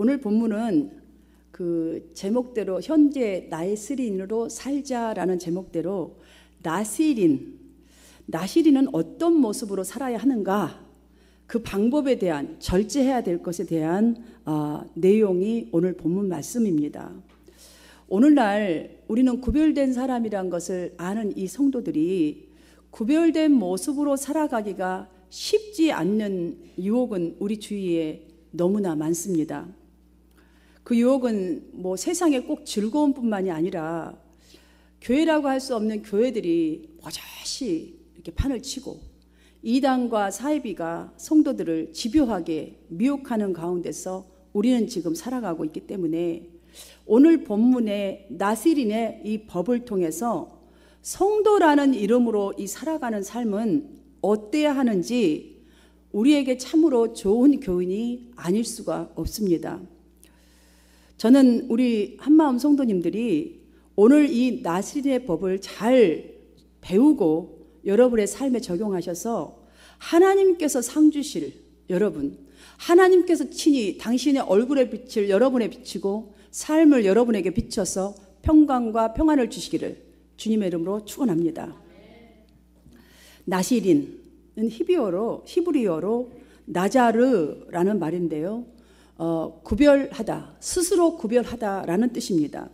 오늘 본문은 그 제목대로 현재 나시린으로 살자라는 제목대로 나시린은 어떤 모습으로 살아야 하는가, 그 방법에 대한, 절제해야 될 것에 대한 내용이 오늘 본문 말씀입니다. 오늘날 우리는 구별된 사람이란 것을 아는 이 성도들이 구별된 모습으로 살아가기가 쉽지 않는 유혹은 우리 주위에 너무나 많습니다. 그 유혹은 뭐 세상에 꼭 즐거움뿐만이 아니라 교회라고 할 수 없는 교회들이 버젓이 이렇게 판을 치고 이단과 사이비가 성도들을 집요하게 미혹하는 가운데서 우리는 지금 살아가고 있기 때문에 오늘 본문의 나시린의 이 법을 통해서 성도라는 이름으로 이 살아가는 삶은 어때야 하는지 우리에게 참으로 좋은 교훈이 아닐 수가 없습니다. 저는 우리 한마음 성도님들이 오늘 이 나시린의 법을 잘 배우고 여러분의 삶에 적용하셔서 하나님께서 상 주실 여러분, 하나님께서 친히 당신의 얼굴의 빛을 여러분에 비치고 삶을 여러분에게 비춰서 평강과 평안을 주시기를 주님의 이름으로 축원합니다. 나시린은 히브리어로 나자르라는 말인데요, 구별하다, 스스로 구별하다라는 뜻입니다.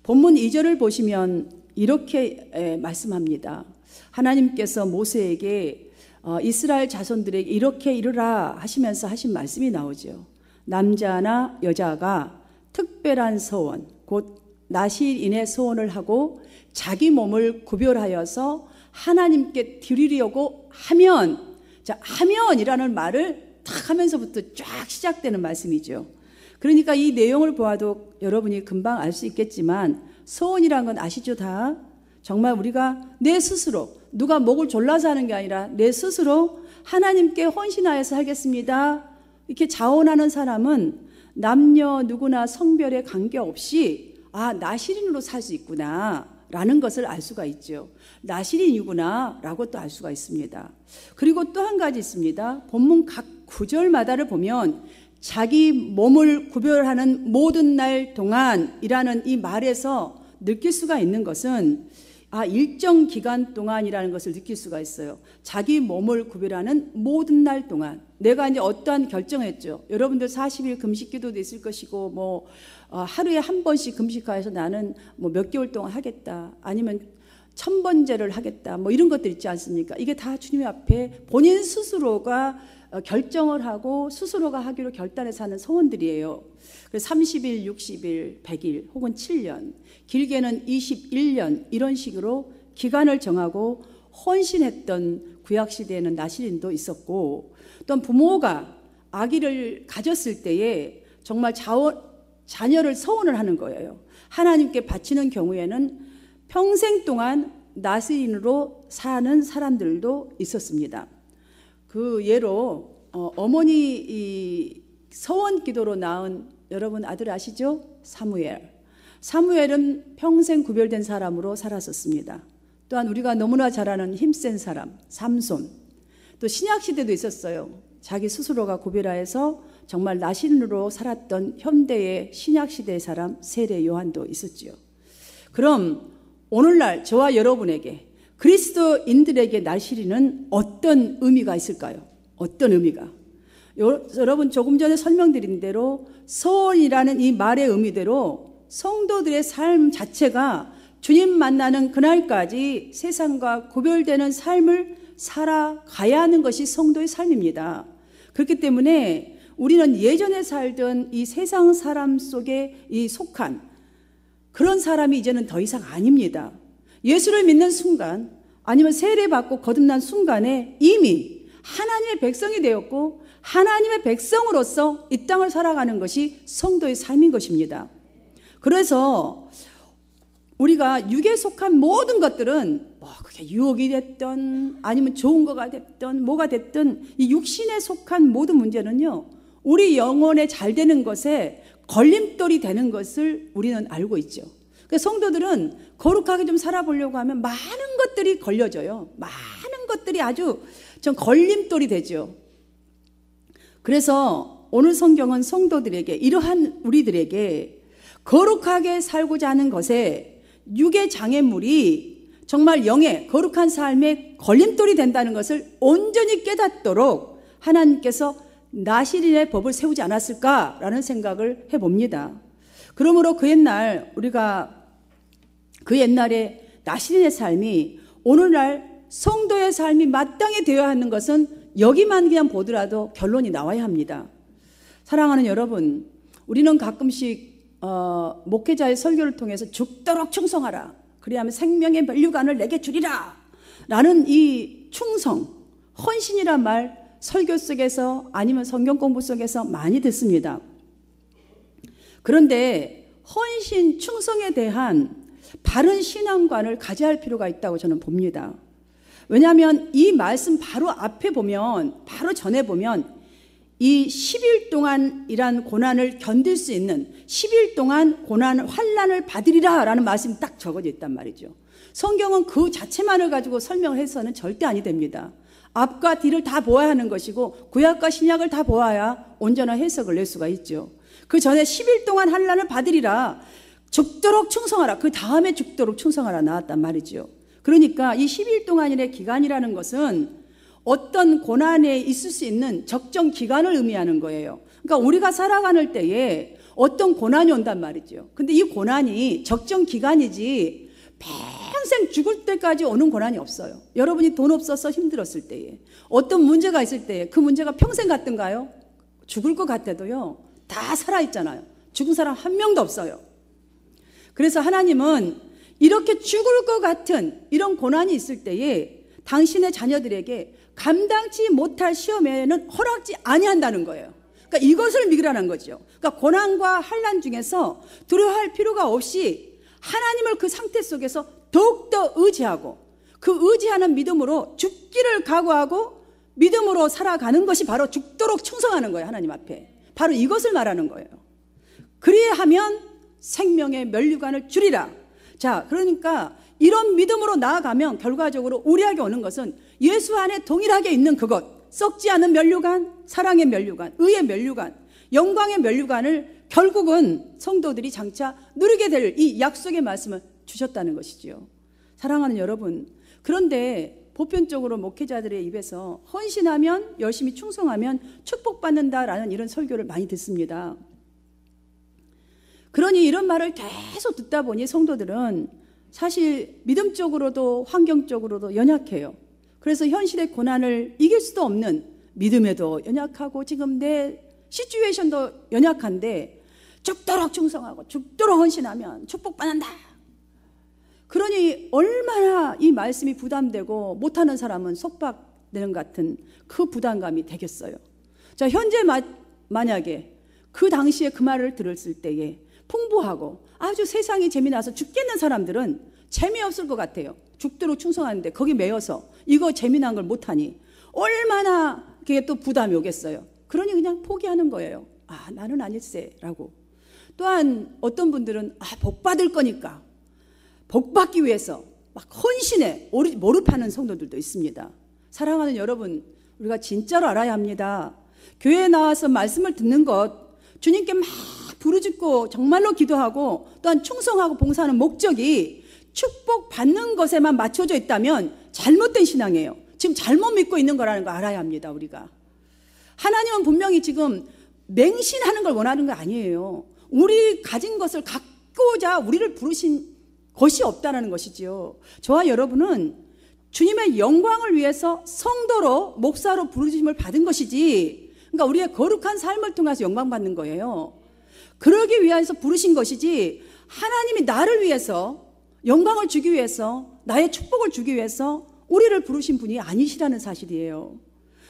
본문 2절을 보시면 이렇게 말씀합니다. 하나님께서 모세에게 이스라엘 자손들에게 이렇게 이르라 하시면서 하신 말씀이 나오죠. 남자나 여자가 특별한 서원, 곧 나시린의 서원을 하고 자기 몸을 구별하여서 하나님께 드리려고 하면, 자, 하면이라는 말을 탁 하면서부터 쫙 시작되는 말씀이죠. 그러니까 이 내용을 보아도 여러분이 금방 알 수 있겠지만 서원이란 건 아시죠? 다 정말 우리가 내 스스로, 누가 목을 졸라서 하는 게 아니라 내 스스로 하나님께 헌신하여서 하겠습니다, 이렇게 자원하는 사람은 남녀 누구나 성별에 관계없이 나시린으로 살 수 있구나 라는 것을 알 수가 있죠. 나시린이구나 라고 또 알 수가 있습니다. 그리고 또 한 가지 있습니다. 본문 각 구절마다를 보면 자기 몸을 구별하는 모든 날 동안이라는 이 말에서 느낄 수가 있는 것은 일정 기간 동안이라는 것을 느낄 수가 있어요. 자기 몸을 구별하는 모든 날 동안. 내가 이제 어떠한 결정했죠. 여러분들 40일 금식 기도도 있을 것이고, 하루에 한 번씩 금식하여서 나는 몇 개월 동안 하겠다, 아니면 1000번제를 하겠다, 이런 것들 있지 않습니까? 이게 다 주님 앞에 본인 스스로가 결정을 하고 스스로가 하기로 결단해서 하는 소원들이에요. 그래서 30일, 60일, 100일 혹은 7년, 길게는 21년 이런 식으로 기간을 정하고 헌신했던 구약시대에는 나시린도 있었고, 또 부모가 아기를 가졌을 때에 정말 자녀를 서원을 하는 거예요. 하나님께 바치는 경우에는 평생 동안 나시린으로 사는 사람들도 있었습니다. 그 예로 어머니 이 서원 기도로 낳은 여러분 아들 아시죠? 사무엘은 평생 구별된 사람으로 살았었습니다. 또한 우리가 너무나 잘 아는 힘센 사람 삼손, 또 신약시대도 있었어요. 자기 스스로가 구별하여서 정말 나시린으로 살았던 현대의 신약시대의 사람 세례 요한도 있었지요. 그럼 오늘날 저와 여러분에게, 그리스도인들에게 나시린은 어떤 의미가 있을까요? 어떤 의미가? 여러분 조금 전에 설명드린 대로 서원이라는 이 말의 의미대로 성도들의 삶 자체가 주님 만나는 그날까지 세상과 구별되는 삶을 살아가야 하는 것이 성도의 삶입니다. 그렇기 때문에 우리는 예전에 살던 이 세상 사람 속에 속한 그런 사람이 이제는 더 이상 아닙니다. 예수를 믿는 순간, 아니면 세례받고 거듭난 순간에 이미 하나님의 백성이 되었고 하나님의 백성으로서 이 땅을 살아가는 것이 성도의 삶인 것입니다. 그래서 우리가 육에 속한 모든 것들은 그게 유혹이 됐든 아니면 좋은 거가 됐든 뭐가 됐든 이 육신에 속한 모든 문제는요, 우리 영혼에 잘 되는 것에 걸림돌이 되는 것을 우리는 알고 있죠. 그래서 성도들은 거룩하게 좀 살아보려고 하면 많은 것들이 걸려져요. 많은 것들이 아주 좀 걸림돌이 되죠. 그래서 오늘 성경은 성도들에게, 이러한 우리들에게 거룩하게 살고자 하는 것에 육의 장애물이 정말 영의 거룩한 삶의 걸림돌이 된다는 것을 온전히 깨닫도록 하나님께서 나시린의 법을 세우지 않았을까라는 생각을 해봅니다. 그러므로 우리가 그 옛날에 나시린의 삶이 오늘날 성도의 삶이 마땅히 되어야 하는 것은 여기만 그냥 보더라도 결론이 나와야 합니다. 사랑하는 여러분, 우리는 가끔씩 목회자의 설교를 통해서 죽도록 충성하라, 그리하면 생명의 면류관을 내게 주리라 라는 이 충성, 헌신이란 말 설교 속에서 아니면 성경 공부 속에서 많이 듣습니다. 그런데 헌신, 충성에 대한 바른 신앙관을 가져야 할 필요가 있다고 저는 봅니다. 왜냐하면 이 말씀 바로 앞에 보면, 바로 전에 보면 이 10일 동안이란 고난을 견딜 수 있는 10일 동안 고난, 환난을 받으리라 라는 말씀이 딱 적어져 있단 말이죠. 성경은 그 자체만을 가지고 설명을 해서는 절대 아니 됩니다. 앞과 뒤를 다 보아야 하는 것이고 구약과 신약을 다 보아야 온전한 해석을 낼 수가 있죠. 그 전에 10일 동안 환난을 받으리라, 죽도록 충성하라, 그 다음에 죽도록 충성하라 나왔단 말이죠. 그러니까 이 10일 동안의 기간이라는 것은 어떤 고난에 있을 수 있는 적정 기간을 의미하는 거예요. 그러니까 우리가 살아가는 때에 어떤 고난이 온단 말이죠. 근데 이 고난이 적정 기간이지 평생 죽을 때까지 오는 고난이 없어요. 여러분이 돈 없어서 힘들었을 때에, 어떤 문제가 있을 때에 그 문제가 평생 같던가요? 죽을 것 같아도요, 다 살아있잖아요. 죽은 사람 한 명도 없어요. 그래서 하나님은 이렇게 죽을 것 같은 이런 고난이 있을 때에 당신의 자녀들에게 감당치 못할 시험에는 허락지 아니한다는 거예요. 그러니까 이것을 믿으라는 거죠. 그러니까 고난과 환난 중에서 두려워할 필요가 없이 하나님을 그 상태 속에서 더욱더 의지하고, 그 의지하는 믿음으로 죽기를 각오하고 믿음으로 살아가는 것이 바로 죽도록 충성하는 거예요. 하나님 앞에 바로 이것을 말하는 거예요. 그리하면 생명의 면류관을 주리라. 자, 그러니까 이런 믿음으로 나아가면 결과적으로 우리에게 오는 것은 예수 안에 동일하게 있는 그것, 썩지 않은 면류관, 사랑의 면류관, 의의 면류관, 영광의 면류관을 결국은 성도들이 장차 누리게 될 이 약속의 말씀을 주셨다는 것이지요. 사랑하는 여러분, 그런데 보편적으로 목회자들의 입에서 헌신하면, 열심히 충성하면 축복받는다라는 이런 설교를 많이 듣습니다. 그러니 이런 말을 계속 듣다 보니 성도들은 사실 믿음적으로도 환경적으로도 연약해요. 그래서 현실의 고난을 이길 수도 없는 믿음에도 연약하고 지금 내 시츄에이션도 연약한데 죽도록 충성하고 죽도록 헌신하면 축복받는다. 그러니 얼마나 이 말씀이 부담되고 못하는 사람은 속박되는 같은 그 부담감이 되겠어요. 자, 현재 만약에 그 당시에 그 말을 들었을 때에 풍부하고 아주 세상이 재미나서 죽겠는 사람들은 재미없을 것 같아요. 죽도록 충성하는데 거기 매여서 이거 재미난 걸 못하니 얼마나 그게 또 부담이 오겠어요. 그러니 그냥 포기하는 거예요. 아, 나는 아닐세라고. 또한 어떤 분들은 복 받을 거니까 복 받기 위해서 막 헌신에 몰입하는 성도들도 있습니다. 사랑하는 여러분, 우리가 진짜로 알아야 합니다. 교회에 나와서 말씀을 듣는 것, 주님께 막 부르짖고 정말로 기도하고 또한 충성하고 봉사하는 목적이 축복받는 것에만 맞춰져 있다면 잘못된 신앙이에요. 지금 잘못 믿고 있는 거라는 거 알아야 합니다. 우리가 하나님은 분명히 지금 맹신하는 걸 원하는 거 아니에요. 우리 가진 것을 갖고자 우리를 부르신 것이 없다는 것이지요. 저와 여러분은 주님의 영광을 위해서 성도로 목사로 부르심을 받은 것이지, 그러니까 우리의 거룩한 삶을 통해서 영광 받는 거예요. 그러기 위해서 부르신 것이지 하나님이 나를 위해서 영광을 주기 위해서, 나의 축복을 주기 위해서 우리를 부르신 분이 아니시라는 사실이에요.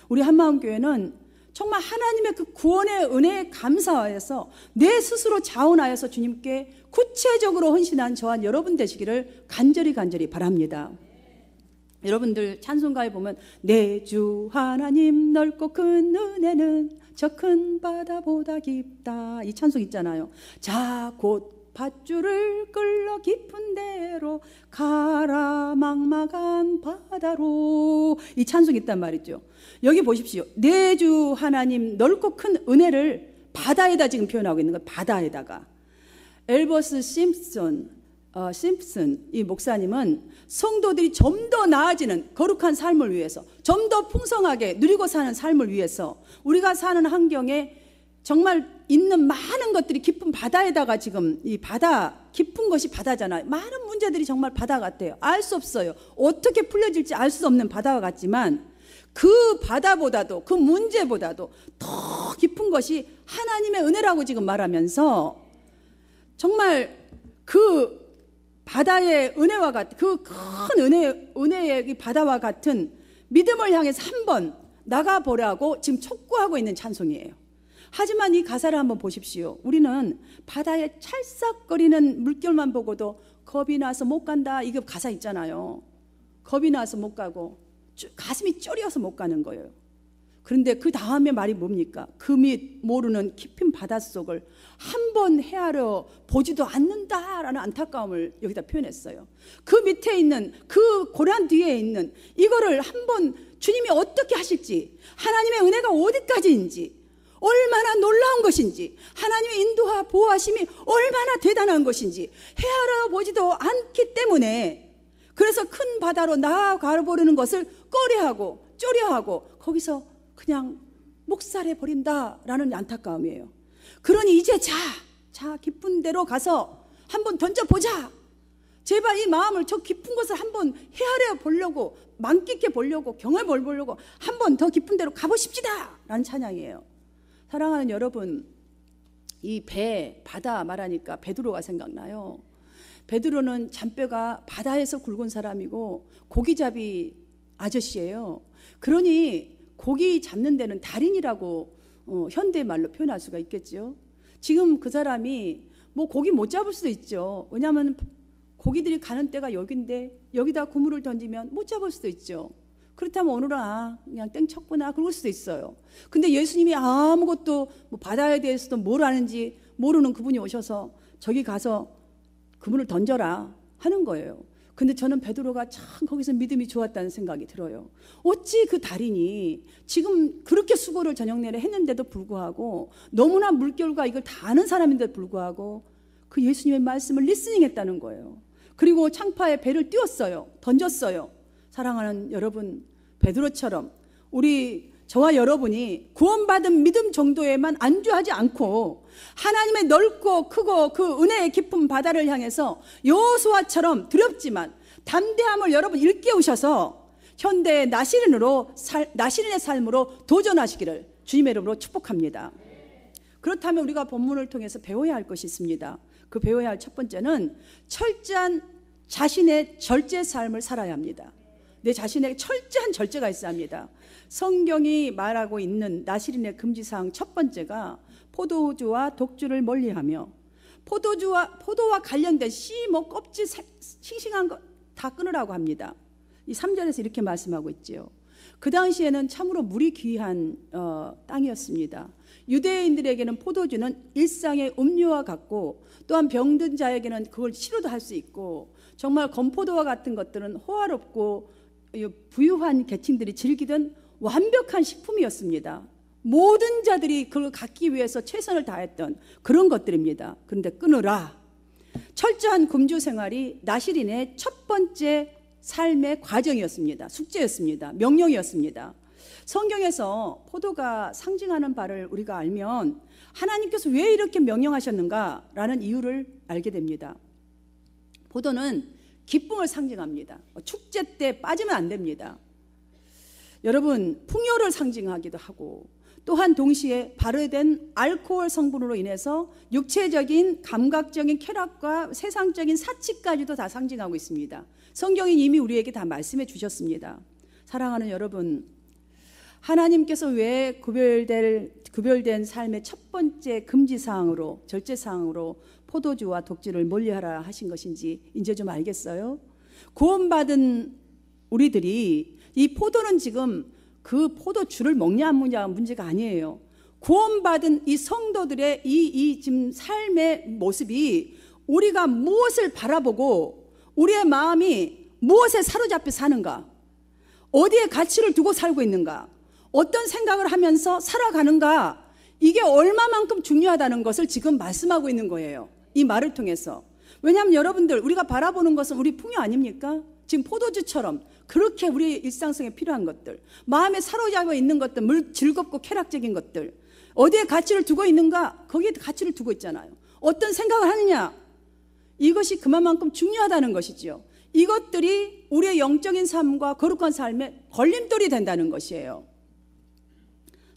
우리 한마음교회는 정말 하나님의 그 구원의 은혜에 감사하여서 내 스스로 자원하여서 주님께 구체적으로 헌신한 저와 여러분 되시기를 간절히 바랍니다. 여러분들 찬송가에 보면 내 주 하나님 넓고 큰 은혜는 저 큰 바다보다 깊다, 이 찬송 있잖아요. 자 곧 밧줄을 끌러 깊은 데로 바다로 가라 막막한 바다로, 이 찬송이 있단 말이죠. 여기 보십시오. 내 주 하나님 넓고 큰 은혜를 바다에다 지금 표현하고 있는 거예요. 바다에다가. 엘버스 심슨 이 목사님은 성도들이 좀 더 나아지는 거룩한 삶을 위해서, 좀 더 풍성하게 누리고 사는 삶을 위해서 우리가 사는 환경에 정말 있는 많은 것들이 깊은 바다에다가, 지금 이 바다, 깊은 것이 바다잖아요. 많은 문제들이 정말 바다 같아요. 알 수 없어요. 어떻게 풀려질지 알 수 없는 바다와 같지만 그 바다보다도, 그 문제보다도 더 깊은 것이 하나님의 은혜라고 지금 말하면서, 정말 그 바다의 은혜와 같은, 그 큰 은혜의 바다와 같은 믿음을 향해서 한번 나가보라고 지금 촉구하고 있는 찬송이에요. 하지만 이 가사를 한번 보십시오. 우리는 바다에 찰싹거리는 물결만 보고도 겁이 나서 못 간다, 이게 가사 있잖아요. 겁이 나서 못 가고 가슴이 쫄여서 못 가는 거예요. 그런데 그 다음에 말이 뭡니까? 그 밑 모르는 깊은 바닷속을 한번 헤아려 보지도 않는다라는 안타까움을 여기다 표현했어요. 그 밑에 있는, 그 고난 뒤에 있는 이거를 한번 주님이 어떻게 하실지, 하나님의 은혜가 어디까지인지, 얼마나 놀라운 것인지, 하나님의 인도와 보호하심이 얼마나 대단한 것인지 헤아려 보지도 않기 때문에, 그래서 큰 바다로 나아가 버리는 것을 꺼려하고 쪼려하고 거기서 그냥 목살해 버린다라는 안타까움이에요. 그러니 이제 자 깊은 데로 가서 한번 던져보자. 제발 이 마음을, 저 깊은 것을 한번 헤아려 보려고, 만끽해 보려고, 경험해 보려고 한번 더 깊은 데로 가보십시다 라는 찬양이에요. 사랑하는 여러분, 이 배, 바다 말하니까 베드로가 생각나요. 베드로는 잔뼈가 바다에서 굵은 사람이고 고기잡이 아저씨예요. 그러니 고기 잡는 데는 달인이라고 현대말로 표현할 수가 있겠죠. 지금 그 사람이 뭐 고기 못 잡을 수도 있죠. 왜냐하면 고기들이 가는 데가 여긴데 여기다 그물을 던지면 못 잡을 수도 있죠. 그렇다면 오늘은 그냥 땡 쳤구나 그럴 수도 있어요. 근데 예수님이 아무것도 뭐 바다에 대해서도 뭘 아는지 모르는 그분이 오셔서 저기 가서 그분을 던져라 하는 거예요. 근데 저는 베드로가 참 거기서 믿음이 좋았다는 생각이 들어요. 어찌 그 달인이 지금 그렇게 수고를 저녁 내내 했는데도 불구하고, 너무나 물결과 이걸 다 아는 사람인데도 불구하고 그 예수님의 말씀을 리스닝했다는 거예요. 그리고 창파에 배를 띄웠어요. 던졌어요. 사랑하는 여러분, 베드로처럼 저와 여러분이 구원받은 믿음 정도에만 안주하지 않고 하나님의 넓고 크고 그 은혜의 깊은 바다를 향해서 여호수아처럼 두렵지만 담대함을 여러분 일깨우셔서 현대의 나시린의 삶으로 도전하시기를 주님의 이름으로 축복합니다. 그렇다면 우리가 본문을 통해서 배워야 할 것이 있습니다. 그 배워야 할 첫 번째는 철저한 자신의 절제 삶을 살아야 합니다. 내 자신에게 철저한 절제가 있어야 합니다. 성경이 말하고 있는 나시린의 금지사항 첫 번째가 포도주와 독주를 멀리하며, 포도와 관련된 씨, 껍질 싱싱한 거 다 끊으라고 합니다. 이 3절에서 이렇게 말씀하고 있지요. 그 당시에는 참으로 물이 귀한 땅이었습니다. 유대인들에게는 포도주는 일상의 음료와 같고, 또한 병든 자에게는 그걸 치료도 할 수 있고, 정말 건포도와 같은 것들은 호화롭고 부유한 계층들이 즐기던 완벽한 식품이었습니다. 모든 자들이 그걸 갖기 위해서 최선을 다했던 그런 것들입니다. 그런데 끊으라. 철저한 금주 생활이 나시린의 첫 번째 삶의 과정이었습니다. 숙제였습니다. 명령이었습니다. 성경에서 포도가 상징하는 바를 우리가 알면 하나님께서 왜 이렇게 명령하셨는가라는 이유를 알게 됩니다. 포도는 기쁨을 상징합니다. 축제 때 빠지면 안 됩니다. 여러분, 풍요를 상징하기도 하고, 또한 동시에 발효된 알코올 성분으로 인해서 육체적인 감각적인 쾌락과 세상적인 사치까지도 다 상징하고 있습니다. 성경이 이미 우리에게 다 말씀해 주셨습니다. 사랑하는 여러분, 하나님께서 왜 구별된 삶의 첫 번째 금지사항으로, 절제사항으로 포도주와 독주를 멀리하라 하신 것인지 이제 좀 알겠어요? 구원받은 우리들이 이 포도는 지금 그 포도주를 먹냐 안 먹냐 문제가 아니에요. 구원받은 이 성도들의 이 지금 삶의 모습이 우리가 무엇을 바라보고 우리의 마음이 무엇에 사로잡혀 사는가? 어디에 가치를 두고 살고 있는가? 어떤 생각을 하면서 살아가는가? 이게 얼마만큼 중요하다는 것을 지금 말씀하고 있는 거예요. 이 말을 통해서. 왜냐하면 여러분들, 우리가 바라보는 것은 우리 풍요 아닙니까? 지금 포도주처럼 그렇게 우리 일상성에 필요한 것들, 마음에 사로잡혀 있는 것들, 즐겁고 쾌락적인 것들, 어디에 가치를 두고 있는가? 거기에 가치를 두고 있잖아요. 어떤 생각을 하느냐? 이것이 그만큼 중요하다는 것이지요. 이것들이 우리의 영적인 삶과 거룩한 삶에 걸림돌이 된다는 것이에요.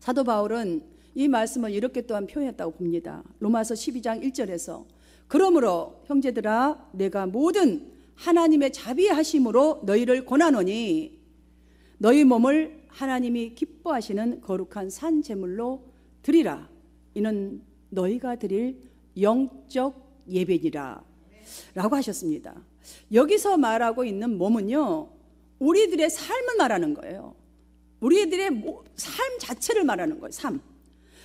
사도 바울은 이 말씀을 이렇게 또한 표현했다고 봅니다. 로마서 12장 1절에서 그러므로 형제들아 내가 모든 하나님의 자비하심으로 너희를 권하노니 너희 몸을 하나님이 기뻐하시는 거룩한 산 제물로 드리라. 이는 너희가 드릴 영적 예배니라 라고 하셨습니다. 여기서 말하고 있는 몸은요, 우리들의 삶을 말하는 거예요. 우리들의 삶 자체를 말하는 거예요. 삶.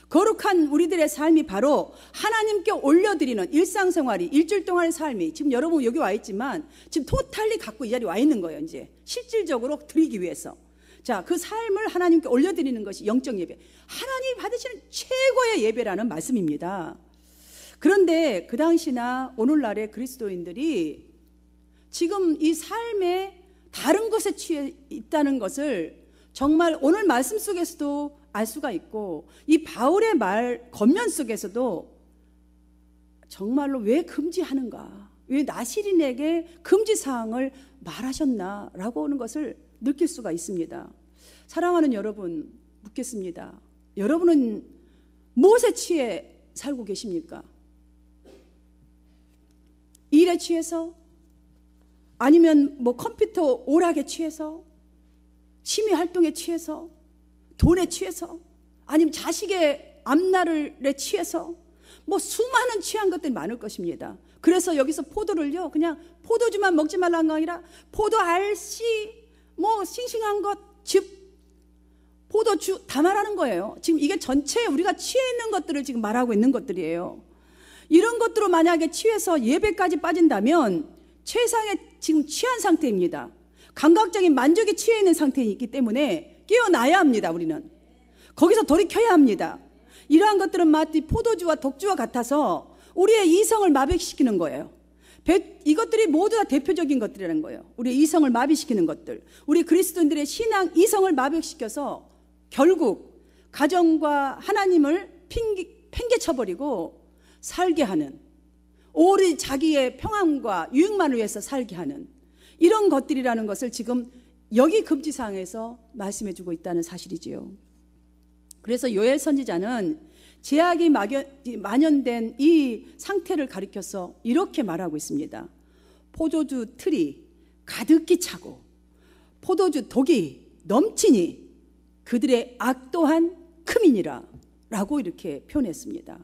거룩한 우리들의 삶이 바로 하나님께 올려드리는 일상생활이, 일주일 동안의 삶이, 지금 여러분 여기 와 있지만 지금 토탈리 갖고 이 자리에 와 있는 거예요. 이제 실질적으로 드리기 위해서. 자, 그 삶을 하나님께 올려드리는 것이 영적 예배, 하나님이 받으시는 최고의 예배라는 말씀입니다. 그런데 그 당시나 오늘날의 그리스도인들이 지금 이 삶에 다른 것에 취해 있다는 것을 정말 오늘 말씀 속에서도 알 수가 있고, 이 바울의 말 겉면 속에서도 정말로 왜 금지하는가, 왜 나시린에게 금지사항을 말하셨나라고 하는 것을 느낄 수가 있습니다. 사랑하는 여러분, 묻겠습니다. 여러분은 무엇에 취해 살고 계십니까? 일에 취해서? 아니면 뭐 컴퓨터 오락에 취해서? 취미 활동에 취해서? 돈에 취해서? 아니면 자식의 앞날에 취해서? 뭐 수많은 취한 것들이 많을 것입니다. 그래서 여기서 포도를요, 그냥 포도주만 먹지 말라는 거 아니라 포도 알씨, 뭐 싱싱한 것, 즙, 포도주 다 말하는 거예요. 지금 이게 전체 우리가 취해 있는 것들을 지금 말하고 있는 것들이에요. 이런 것들로 만약에 취해서 예배까지 빠진다면 최상의 지금 취한 상태입니다. 감각적인 만족에 취해 있는 상태이기 때문에 깨어나야 합니다. 우리는 거기서 돌이켜야 합니다. 이러한 것들은 마치 포도주와 독주와 같아서 우리의 이성을 마비시키는 거예요. 이것들이 모두 다 대표적인 것들이라는 거예요. 우리의 이성을 마비시키는 것들, 우리 그리스도인들의 신앙 이성을 마비시켜서 결국 가정과 하나님을 팽개쳐버리고 살게 하는, 오로지 자기의 평안과 유익만을 위해서 살게 하는 이런 것들이라는 것을 지금 여기 금지사항에서 말씀해주고 있다는 사실이지요. 그래서 요엘 선지자는 제약이 만연된 이 상태를 가리켜서 이렇게 말하고 있습니다. 포도주 틀이 가득히 차고 포도주 독이 넘치니 그들의 악 또한 크미니라 라고 이렇게 표현했습니다.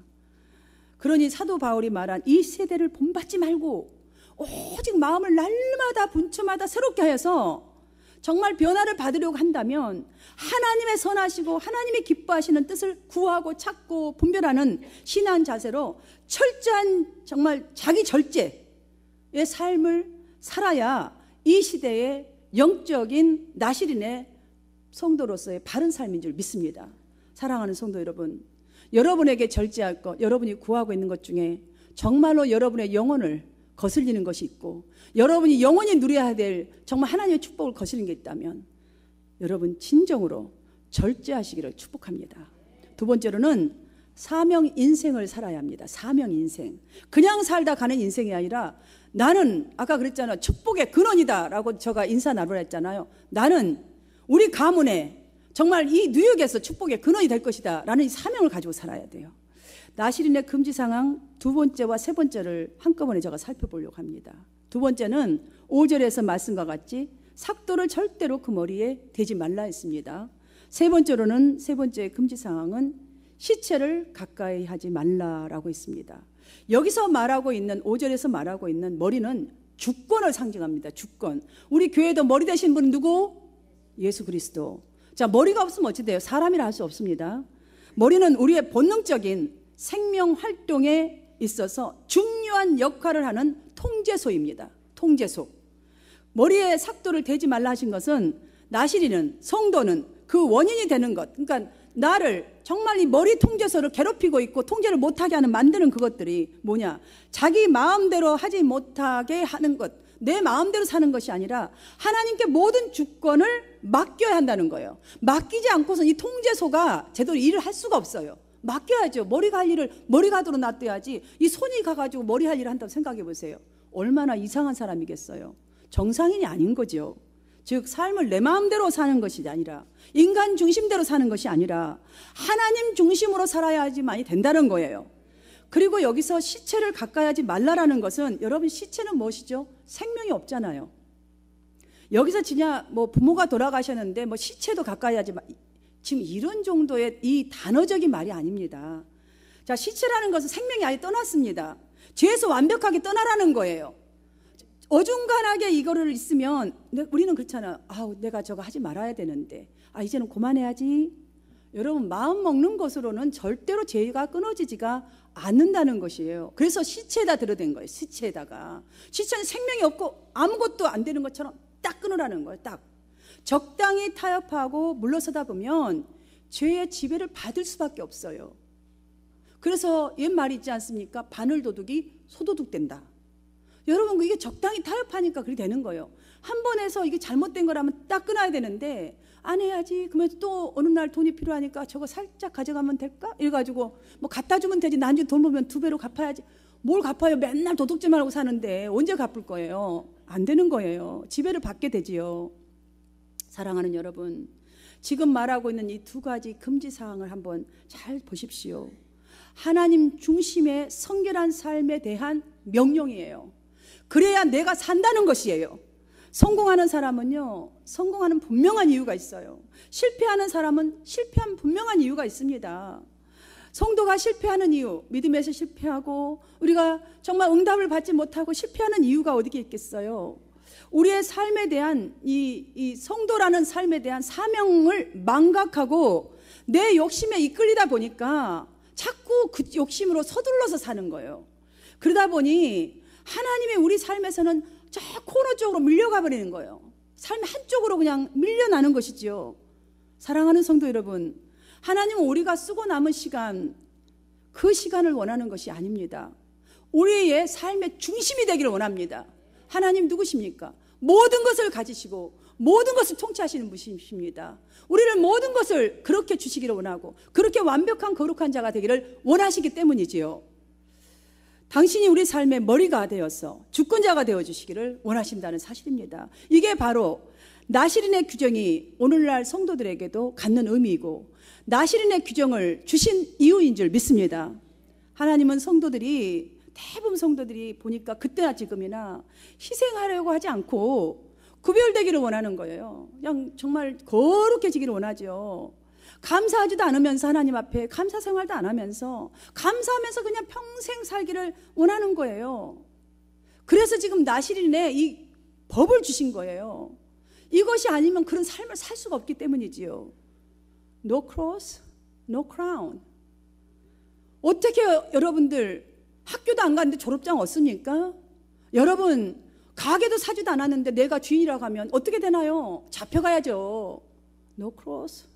그러니 사도 바울이 말한 이 세대를 본받지 말고 오직 마음을 날마다 분초마다 새롭게 하여서 정말 변화를 받으려고 한다면 하나님의 선하시고 하나님의 기뻐하시는 뜻을 구하고 찾고 분별하는 신앙 자세로 철저한 정말 자기 절제의 삶을 살아야 이 시대의 영적인 나시린의 성도로서의 바른 삶인 줄 믿습니다. 사랑하는 성도 여러분, 여러분에게 절제할 것, 여러분이 구하고 있는 것 중에 정말로 여러분의 영혼을 거슬리는 것이 있고 여러분이 영원히 누려야 될 정말 하나님의 축복을 거스리는 게 있다면 여러분 진정으로 절제하시기를 축복합니다. 두 번째로는 사명 인생을 살아야 합니다. 사명 인생. 그냥 살다 가는 인생이 아니라 나는 아까 그랬잖아요. 축복의 근원이다 라고 제가 인사 나누라 했잖아요. 나는 우리 가문에 정말 이 뉴욕에서 축복의 근원이 될 것이다 라는 이 사명을 가지고 살아야 돼요. 나시린의 금지 상황 두 번째와 세 번째를 한꺼번에 제가 살펴보려고 합니다. 두 번째는 5절에서 말씀과 같이 삭도를 절대로 그 머리에 대지 말라 했습니다. 세 번째로는 세 번째 금지 상황은 시체를 가까이 하지 말라라고 했습니다. 여기서 말하고 있는 5절에서 말하고 있는 머리는 주권을 상징합니다. 주권. 우리 교회도 머리 되신 분은 누구? 예수 그리스도. 자, 머리가 없으면 어찌 돼요? 사람이라 할 수 없습니다. 머리는 우리의 본능적인 생명 활동에 있어서 중요한 역할을 하는 통제소입니다. 통제소. 머리에 삭도를 대지 말라 하신 것은 나시리는, 성도는 그 원인이 되는 것, 그러니까 나를 정말 이 머리 통제소를 괴롭히고 있고 통제를 못하게 하는 만드는 그것들이 뭐냐, 자기 마음대로 하지 못하게 하는 것, 내 마음대로 사는 것이 아니라 하나님께 모든 주권을 맡겨야 한다는 거예요. 맡기지 않고서 이 통제소가 제대로 일을 할 수가 없어요. 맡겨야죠. 머리가 할 일을 머리가 하도록 놔둬야지, 이 손이 가가지고 머리 할 일을 한다고 생각해 보세요. 얼마나 이상한 사람이겠어요. 정상인이 아닌 거죠. 즉 삶을 내 마음대로 사는 것이 아니라, 인간 중심대로 사는 것이 아니라 하나님 중심으로 살아야지만이 된다는 거예요. 그리고 여기서 시체를 가까이 하지 말라라는 것은, 여러분 시체는 무엇이죠? 생명이 없잖아요. 여기서 진짜 뭐 부모가 돌아가셨는데 뭐 시체도 가까이 하지 마, 지금 이런 정도의 이 단어적인 말이 아닙니다. 자, 시체라는 것은 생명이 아예 떠났습니다. 죄에서 완벽하게 떠나라는 거예요. 어중간하게 이거를 있으면 우리는 그렇잖아요. 아우, 내가 저거 하지 말아야 되는데, 아, 이제는 그만해야지. 여러분, 마음 먹는 것으로는 절대로 죄가 끊어지지가 않는다는 것이에요. 그래서 시체에다 들어댄 거예요. 시체에다가. 시체는 생명이 없고 아무것도 안 되는 것처럼 딱 끊으라는 거예요. 딱. 적당히 타협하고 물러서다 보면 죄의 지배를 받을 수밖에 없어요. 그래서 옛 말이 있지 않습니까? 바늘도둑이 소도둑 된다. 여러분, 이게 적당히 타협하니까 그렇게 되는 거예요. 한 번 해서 이게 잘못된 거라면 딱 끊어야 되는데, 안 해야지. 그러면 또 어느 날 돈이 필요하니까 저거 살짝 가져가면 될까? 이래가지고 뭐 갖다 주면 되지. 나중에 돈 벌면 2배로 갚아야지. 뭘 갚아요? 맨날 도둑질만 하고 사는데 언제 갚을 거예요? 안 되는 거예요. 지배를 받게 되지요. 사랑하는 여러분, 지금 말하고 있는 이 2가지 금지사항을 한번 잘 보십시오. 하나님 중심의 성결한 삶에 대한 명령이에요. 그래야 내가 산다는 것이에요. 성공하는 사람은요, 성공하는 분명한 이유가 있어요. 실패하는 사람은 실패한 분명한 이유가 있습니다. 성도가 실패하는 이유, 믿음에서 실패하고 우리가 정말 응답을 받지 못하고 실패하는 이유가 어디에 있겠어요? 우리의 삶에 대한 이 성도라는 삶에 대한 사명을 망각하고 내 욕심에 이끌리다 보니까 자꾸 그 욕심으로 서둘러서 사는 거예요. 그러다 보니 하나님의 우리 삶에서는 저 코너 쪽으로 밀려가 버리는 거예요. 삶 한쪽으로 그냥 밀려나는 것이죠. 사랑하는 성도 여러분, 하나님은 우리가 쓰고 남은 시간, 그 시간을 원하는 것이 아닙니다. 우리의 삶의 중심이 되기를 원합니다. 하나님 누구십니까? 모든 것을 가지시고 모든 것을 통치하시는 분이십니다. 우리를 모든 것을 그렇게 주시기를 원하고 그렇게 완벽한 거룩한 자가 되기를 원하시기 때문이지요. 당신이 우리 삶의 머리가 되어서 주권자가 되어주시기를 원하신다는 사실입니다. 이게 바로 나시린의 규정이 오늘날 성도들에게도 갖는 의미이고 나시린의 규정을 주신 이유인 줄 믿습니다. 하나님은 대부분 성도들이 보니까 그때나 지금이나 희생하려고 하지 않고 구별되기를 원하는 거예요. 그냥 정말 거룩해지기를 원하죠. 감사하지도 않으면서 하나님 앞에 감사 생활도 안 하면서 감사하면서 그냥 평생 살기를 원하는 거예요. 그래서 지금 나시린에 이 법을 주신 거예요. 이것이 아니면 그런 삶을 살 수가 없기 때문이지요. No cross, no crown. 어떻게 여러분들 학교도 안 갔는데 졸업장 얻습니까? 여러분 가게도 사지도 않았는데 내가 주인이라고 하면 어떻게 되나요? 잡혀가야죠. No cross,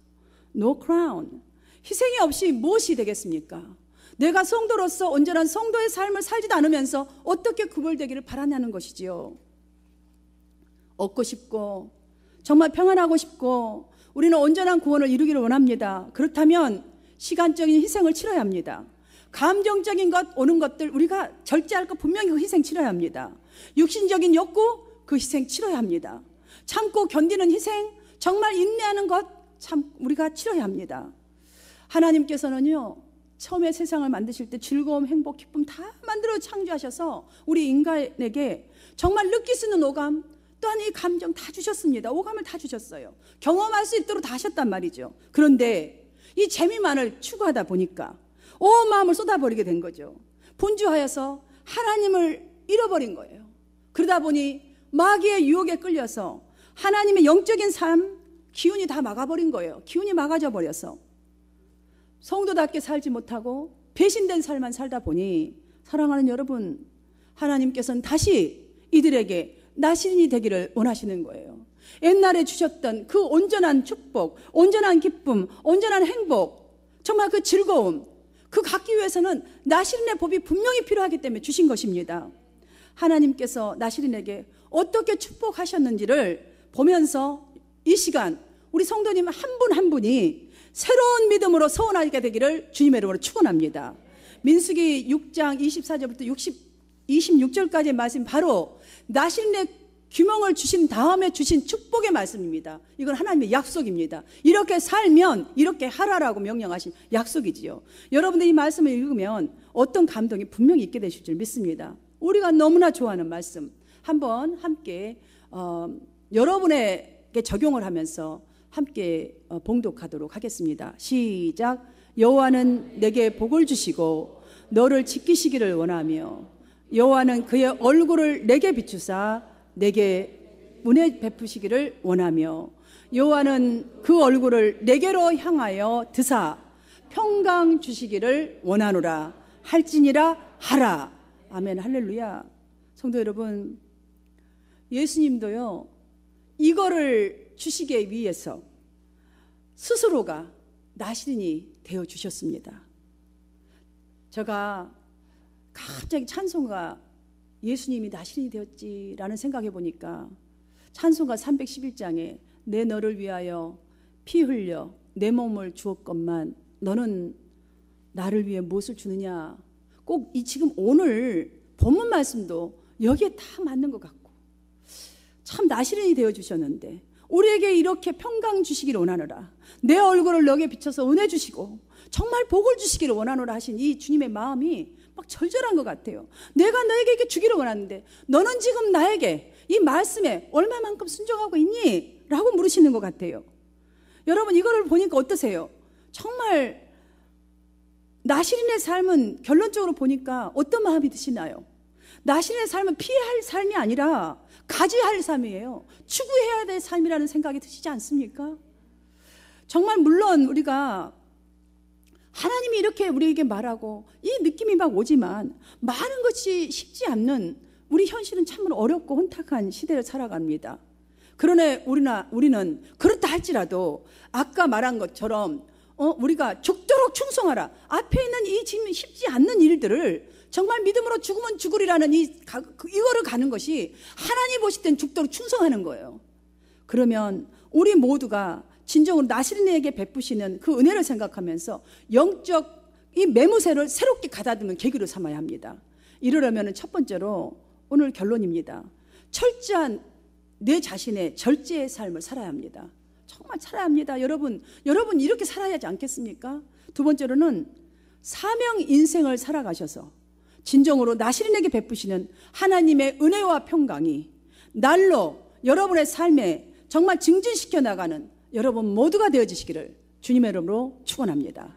no crown. 희생이 없이 무엇이 되겠습니까? 내가 성도로서 온전한 성도의 삶을 살지도 않으면서 어떻게 구별되기를 바라냐는 것이지요. 얻고 싶고 정말 평안하고 싶고 우리는 온전한 구원을 이루기를 원합니다. 그렇다면 시간적인 희생을 치러야 합니다. 감정적인 것 오는 것들 우리가 절제할 것 분명히 그 희생 치러야 합니다. 육신적인 욕구 그 희생 치러야 합니다. 참고 견디는 희생, 정말 인내하는 것 참 우리가 치러야 합니다. 하나님께서는요 처음에 세상을 만드실 때 즐거움, 행복, 기쁨 다 만들어 창조하셔서 우리 인간에게 정말 느낄 수 있는 오감 또한 이 감정 다 주셨습니다. 오감을 다 주셨어요. 경험할 수 있도록 다 하셨단 말이죠. 그런데 이 재미만을 추구하다 보니까 온 마음을 쏟아버리게 된 거죠. 분주하여서 하나님을 잃어버린 거예요. 그러다 보니 마귀의 유혹에 끌려서 하나님의 영적인 삶 기운이 다 막아버린 거예요. 기운이 막아져 버려서 성도답게 살지 못하고 배신된 삶만 살다 보니 사랑하는 여러분, 하나님께서는 다시 이들에게 나시린이 되기를 원하시는 거예요. 옛날에 주셨던 그 온전한 축복, 온전한 기쁨, 온전한 행복, 정말 그 즐거움, 그 갖기 위해서는 나시린의 법이 분명히 필요하기 때문에 주신 것입니다. 하나님께서 나시린에게 어떻게 축복하셨는지를 보면서 이 시간 우리 성도님 한 분 한 분이 새로운 믿음으로 서원하게 되기를 주님의 이름으로 축원합니다. 민수기 6장 24절부터 26절까지의 말씀, 바로 나시린의 규명을 주신 다음에 주신 축복의 말씀입니다. 이건 하나님의 약속입니다. 이렇게 살면 이렇게 하라라고 명령하신 약속이지요. 여러분들 이 말씀을 읽으면 어떤 감동이 분명히 있게 되실 줄 믿습니다. 우리가 너무나 좋아하는 말씀 한번 함께 여러분에게 적용을 하면서 함께 봉독하도록 하겠습니다. 시작. 여호와는 내게 복을 주시고 너를 지키시기를 원하며 여호와는 그의 얼굴을 내게 비추사 내게 은혜 베푸시기를 원하며 여호와는 그 얼굴을 내게로 향하여 드사 평강 주시기를 원하노라 할지니라 하라. 아멘. 할렐루야. 성도 여러분, 예수님도요 이거를 주시기 위해서 스스로가 나시린이 되어 주셨습니다. 제가 갑자기 찬송가 예수님이 나시린이 되었지라는 생각해 보니까 찬송가 311장에 내 너를 위하여 피 흘려 내 몸을 주었건만 너는 나를 위해 무엇을 주느냐. 꼭 이 지금 오늘 본문 말씀도 여기에 다 맞는 것 같고 참 나시린이 되어 주셨는데 우리에게 이렇게 평강 주시기를 원하노라, 내 얼굴을 너에게 비춰서 은혜 주시고 정말 복을 주시기를 원하노라 하신 이 주님의 마음이 막 절절한 것 같아요. 내가 너에게 이렇게 주기를 원하는데 너는 지금 나에게 이 말씀에 얼마만큼 순종하고 있니? 라고 물으시는 것 같아요. 여러분 이거를 보니까 어떠세요? 정말 나시린의 삶은 결론적으로 보니까 어떤 마음이 드시나요? 나시린의 삶은 피해야 할 삶이 아니라 가져야 할 삶이에요. 추구해야 될 삶이라는 생각이 드시지 않습니까? 정말 물론 우리가 하나님이 이렇게 우리에게 말하고 이 느낌이 막 오지만 많은 것이 쉽지 않는 우리 현실은 참으로 어렵고 혼탁한 시대를 살아갑니다. 그러나 우리는 그렇다 할지라도 아까 말한 것처럼 우리가 죽도록 충성하라. 앞에 있는 이 지금 쉽지 않는 일들을 정말 믿음으로 죽으면 죽으리라는 이거를 가는 것이 하나님 보실 땐 죽도록 충성하는 거예요. 그러면 우리 모두가 진정으로 나시린에게 베푸시는 그 은혜를 생각하면서 영적 이 매무새를 새롭게 가다듬는 계기로 삼아야 합니다. 이러려면 첫 번째로 오늘 결론입니다. 철저한 내 자신의 절제의 삶을 살아야 합니다. 정말 살아야 합니다. 여러분 이렇게 살아야 하지 않겠습니까? 두 번째로는 사명 인생을 살아가셔서 진정으로 나시린에게 베푸시는 하나님의 은혜와 평강이 날로 여러분의 삶에 정말 증진시켜 나가는 여러분 모두가 되어지시기를 주님의 이름으로 축원합니다.